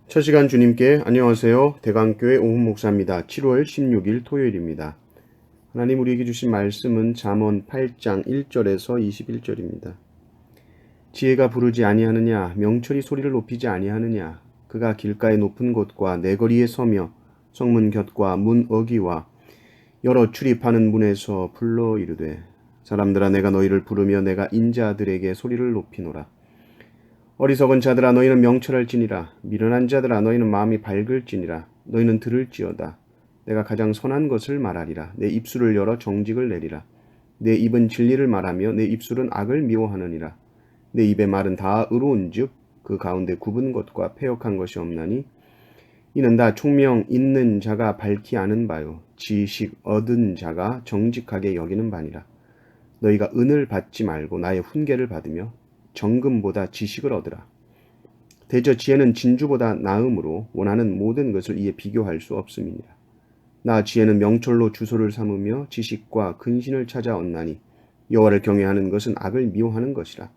첫 시간 주님께 안녕하세요. 대강교회 오훈 목사입니다. 7월 16일 토요일입니다. 하나님 우리에게 주신 말씀은 잠언 8장 1절에서 21절입니다. 지혜가 부르지 아니하느냐, 명철이 소리를 높이지 아니하느냐. 그가 길가의 높은 곳과 내거리에 서며 성문 곁과 문 어기와 여러 출입하는 문에서 불러 이르되, 사람들아 내가 너희를 부르며 내가 인자들에게 소리를 높이노라. 어리석은 자들아 너희는 명철할지니라. 미련한 자들아 너희는 마음이 밝을지니라. 너희는 들을지어다. 내가 가장 선한 것을 말하리라. 내 입술을 열어 정직을 내리라. 내 입은 진리를 말하며 내 입술은 악을 미워하느니라. 내 입의 말은 다 의로운즉 그 가운데 굽은 것과 패역한 것이 없나니 이는 다 총명 있는 자가 밝히 아는 바요 지식 얻은 자가 정직하게 여기는 바니라. 너희가 은을 받지 말고 나의 훈계를 받으며 정금보다 지식을 얻으라. 대저 지혜는 진주보다 나음으로 원하는 모든 것을 이에 비교할 수 없음이니라. 나 지혜는 명철로 주소를 삼으며 지식과 근신을 찾아 얻나니 여호와를 경외하는 것은 악을 미워하는 것이라.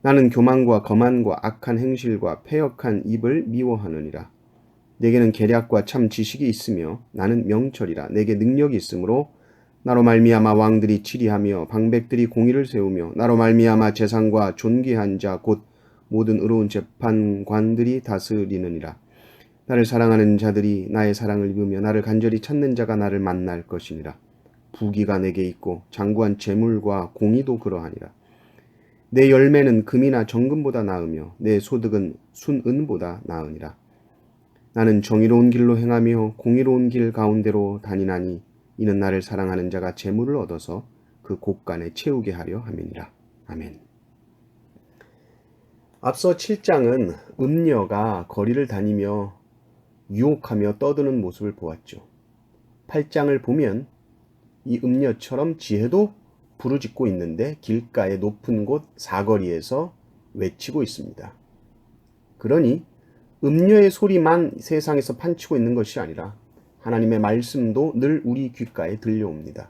나는 교만과 거만과 악한 행실과 패역한 입을 미워하느니라. 내게는 계략과 참 지식이 있으며 나는 명철이라. 내게 능력이 있으므로 나로 말미암아 왕들이 치리하며 방백들이 공의를 세우며 나로 말미암아 재상과 존귀한 자 곧 모든 의로운 재판관들이 다스리느니라. 나를 사랑하는 자들이 나의 사랑을 입으며 나를 간절히 찾는 자가 나를 만날 것이니라. 부귀가 내게 있고 장구한 재물과 공의도 그러하니라. 내 열매는 금이나 정금보다 나으며 내 소득은 순은보다 나으니라. 나는 정의로운 길로 행하며 공의로운 길 가운데로 다니나니 이는 나를 사랑하는 자가 재물을 얻어서 그 곳간에 채우게 하려 함이니라. 아멘. 앞서 7장은 음녀가 거리를 다니며 유혹하며 떠드는 모습을 보았죠. 8장을 보면 이 음녀처럼 지혜도 부르짖고 있는데 길가의 높은 곳 사거리에서 외치고 있습니다. 그러니 음녀의 소리만 세상에서 판치고 있는 것이 아니라 하나님의 말씀도 늘 우리 귓가에 들려옵니다.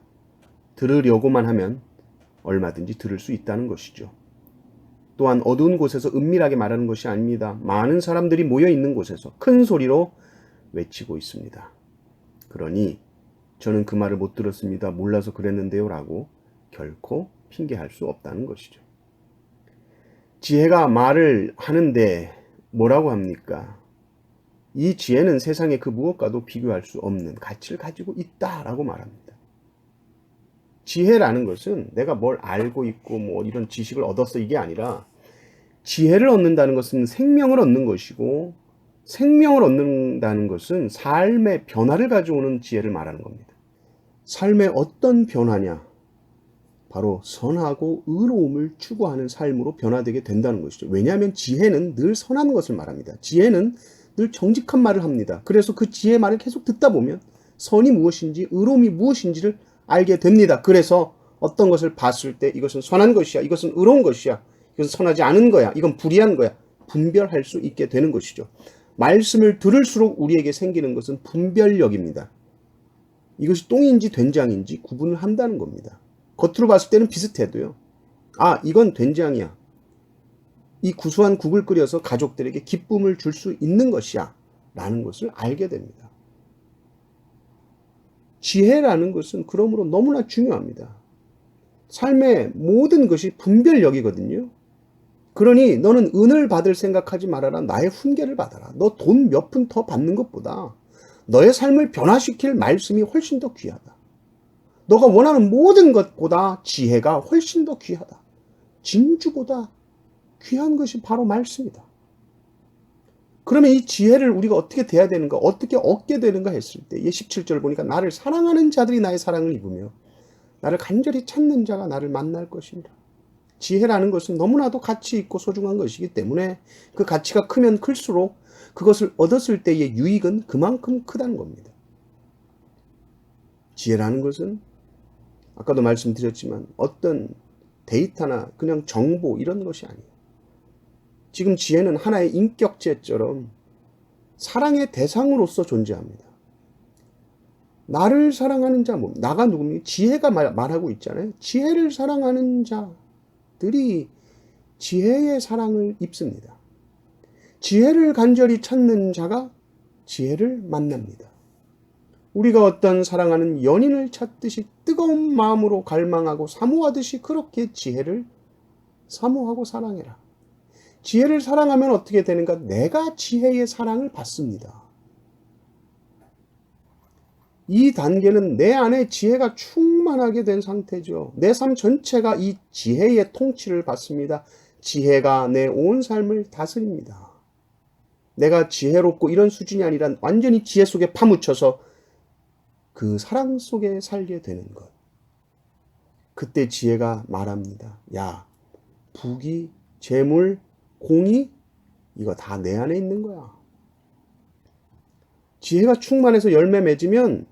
들으려고만 하면 얼마든지 들을 수 있다는 것이죠. 또한 어두운 곳에서 은밀하게 말하는 것이 아닙니다. 많은 사람들이 모여 있는 곳에서 큰 소리로 외치고 있습니다. 그러니 저는 그 말을 못 들었습니다. 몰라서 그랬는데요 라고 결코 핑계할 수 없다는 것이죠. 지혜가 말을 하는데 뭐라고 합니까? 이 지혜는 세상의 그 무엇과도 비교할 수 없는 가치를 가지고 있다라고 말합니다. 지혜라는 것은 내가 뭘 알고 있고 뭐 이런 지식을 얻었어 이게 아니라 지혜를 얻는다는 것은 생명을 얻는 것이고 생명을 얻는다는 것은 삶의 변화를 가져오는 지혜를 말하는 겁니다. 삶의 어떤 변화냐? 바로 선하고 의로움을 추구하는 삶으로 변화되게 된다는 것이죠. 왜냐하면 지혜는 늘 선한 것을 말합니다. 지혜는 늘 정직한 말을 합니다. 그래서 그 지혜의 말을 계속 듣다 보면 선이 무엇인지 의로움이 무엇인지를 알게 됩니다. 그래서 어떤 것을 봤을 때 이것은 선한 것이야, 이것은 의로운 것이야, 이것은 선하지 않은 거야, 이건 불의한 거야, 분별할 수 있게 되는 것이죠. 말씀을 들을수록 우리에게 생기는 것은 분별력입니다. 이것이 똥인지 된장인지 구분을 한다는 겁니다. 겉으로 봤을 때는 비슷해도요. 아, 이건 된장이야. 이 구수한 국을 끓여서 가족들에게 기쁨을 줄 수 있는 것이야 라는 것을 알게 됩니다. 지혜라는 것은 그러므로 너무나 중요합니다. 삶의 모든 것이 분별력이거든요. 그러니 너는 은을 받을 생각하지 말아라. 나의 훈계를 받아라. 너 돈 몇 푼 더 받는 것보다 너의 삶을 변화시킬 말씀이 훨씬 더 귀하다. 너가 원하는 모든 것보다 지혜가 훨씬 더 귀하다. 진주보다 귀한 것이 바로 말씀이다. 그러면 이 지혜를 우리가 어떻게 돼야 되는가, 어떻게 얻게 되는가 했을 때 17절 보니까 나를 사랑하는 자들이 나의 사랑을 입으며 나를 간절히 찾는 자가 나를 만날 것이니라. 지혜라는 것은 너무나도 가치 있고 소중한 것이기 때문에 그 가치가 크면 클수록 그것을 얻었을 때의 유익은 그만큼 크다는 겁니다. 지혜라는 것은 아까도 말씀드렸지만 어떤 데이터나 그냥 정보 이런 것이 아니에요. 지금 지혜는 하나의 인격체처럼 사랑의 대상으로서 존재합니다. 나를 사랑하는 자, 나가 누굽니까? 지혜가 말하고 있잖아요. 지혜를 사랑하는 자들이 지혜의 사랑을 입습니다. 지혜를 간절히 찾는 자가 지혜를 만납니다. 우리가 어떤 사랑하는 연인을 찾듯이 뜨거운 마음으로 갈망하고 사모하듯이 그렇게 지혜를 사모하고 사랑해라. 지혜를 사랑하면 어떻게 되는가? 내가 지혜의 사랑을 받습니다. 이 단계는 내 안에 지혜가 충만하게 된 상태죠. 내 삶 전체가 이 지혜의 통치를 받습니다. 지혜가 내 온 삶을 다스립니다. 내가 지혜롭고 이런 수준이 아니라 완전히 지혜 속에 파묻혀서 그 사랑 속에 살게 되는 것. 그때 지혜가 말합니다. 야, 부귀, 재물, 공의 이거 다 내 안에 있는 거야. 지혜가 충만해서 열매 맺으면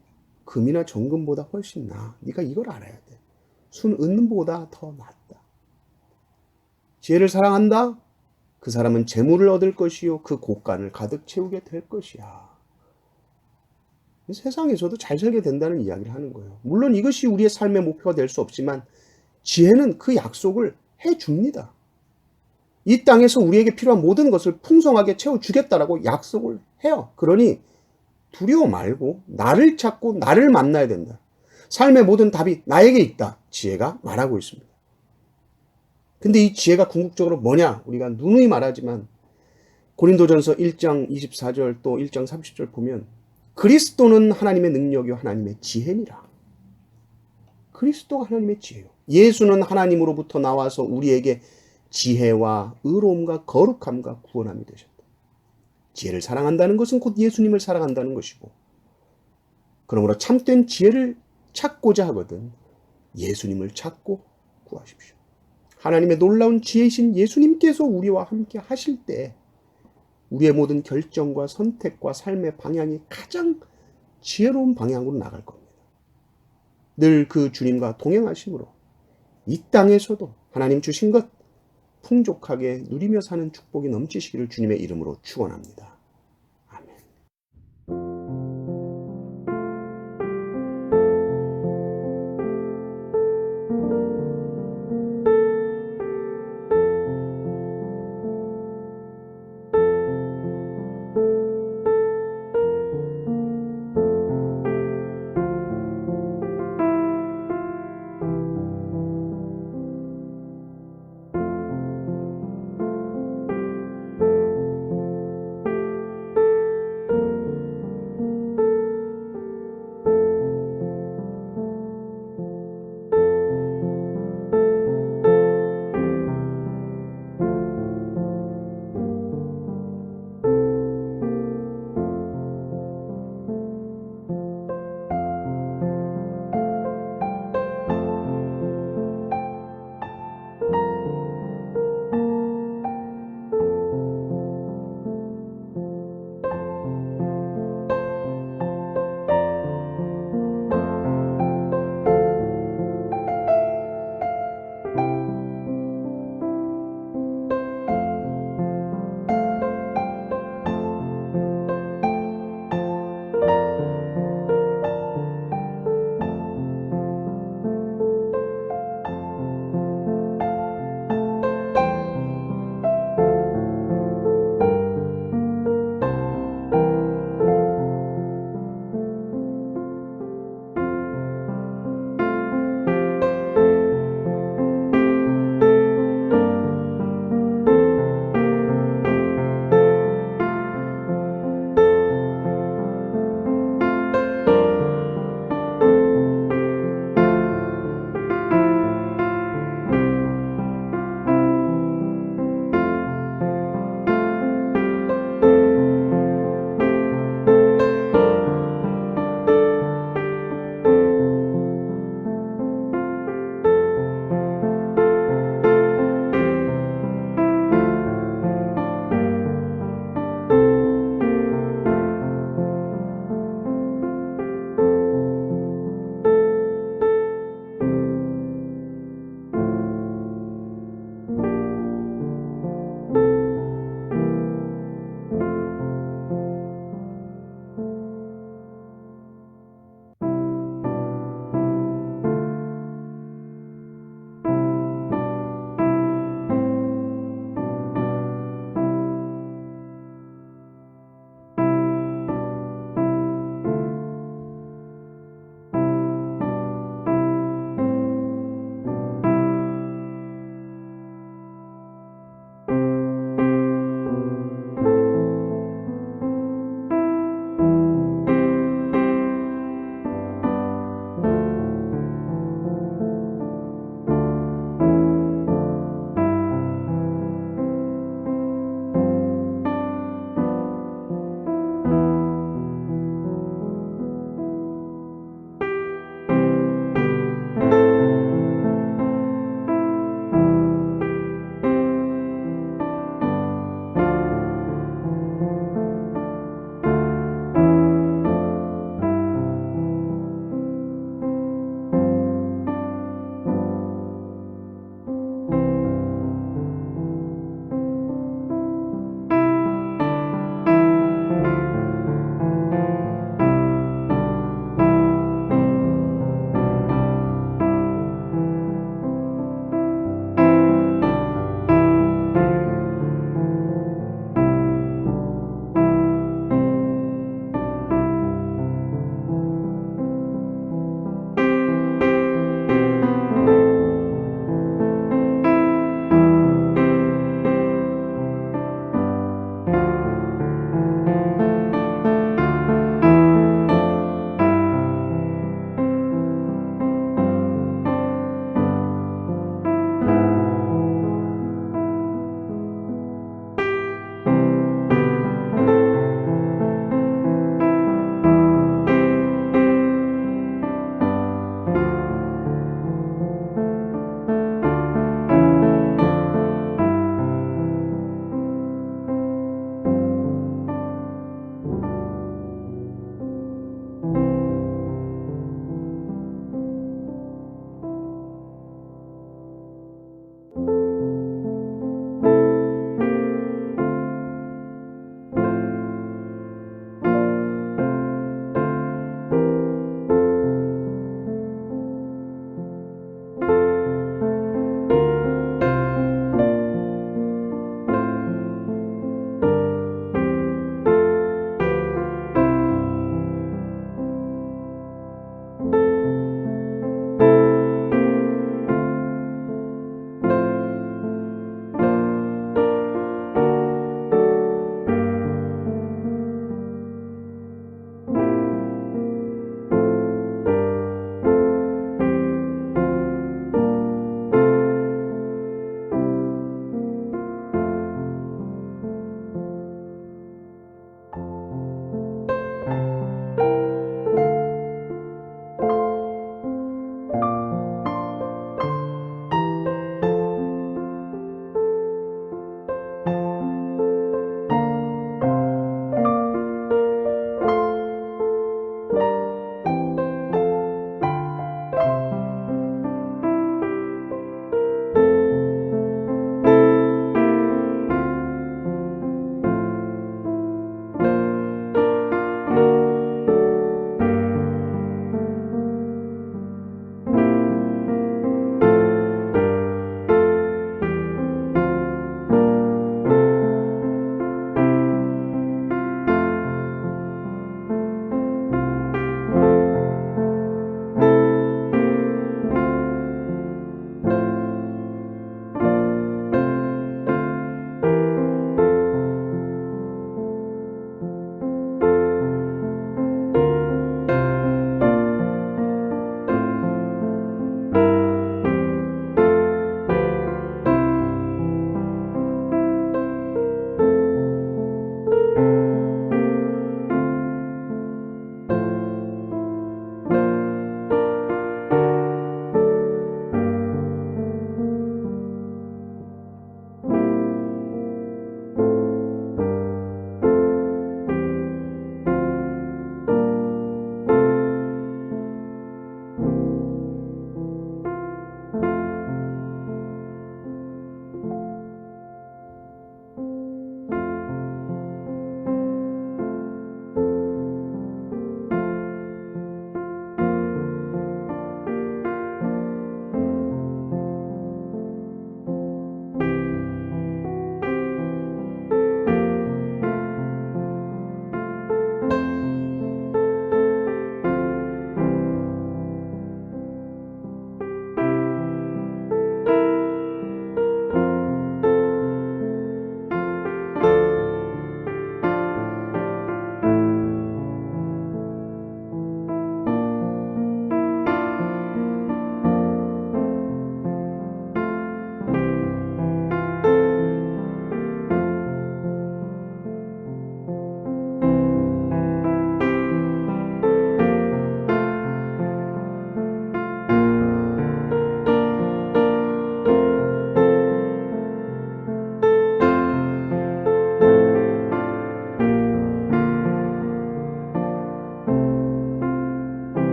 금이나 정금보다 훨씬 나아. 네가 이걸 알아야 돼. 순 은보다 더 낫다. 지혜를 사랑한다? 그 사람은 재물을 얻을 것이요 그 곳간을 가득 채우게 될 것이야. 세상에서도 잘 살게 된다는 이야기를 하는 거예요. 물론 이것이 우리의 삶의 목표가 될 수 없지만 지혜는 그 약속을 해줍니다. 이 땅에서 우리에게 필요한 모든 것을 풍성하게 채워주겠다라고 약속을 해요. 그러니 두려워 말고 나를 찾고 나를 만나야 된다. 삶의 모든 답이 나에게 있다. 지혜가 말하고 있습니다. 근데 이 지혜가 궁극적으로 뭐냐? 우리가 누누이 말하지만 고린도전서 1장 24절 또 1장 30절 보면 그리스도는 하나님의 능력이요 하나님의 지혜니라. 그리스도가 하나님의 지혜요. 예수는 하나님으로부터 나와서 우리에게 지혜와 의로움과 거룩함과 구원함이 되셨다. 지혜를 사랑한다는 것은 곧 예수님을 사랑한다는 것이고, 그러므로 참된 지혜를 찾고자 하거든 예수님을 찾고 구하십시오. 하나님의 놀라운 지혜이신 예수님께서 우리와 함께 하실 때 우리의 모든 결정과 선택과 삶의 방향이 가장 지혜로운 방향으로 나갈 겁니다. 늘 그 주님과 동행하심으로 이 땅에서도 하나님 주신 것 풍족하게 누리며 사는 축복이 넘치시기를 주님의 이름으로 축원합니다.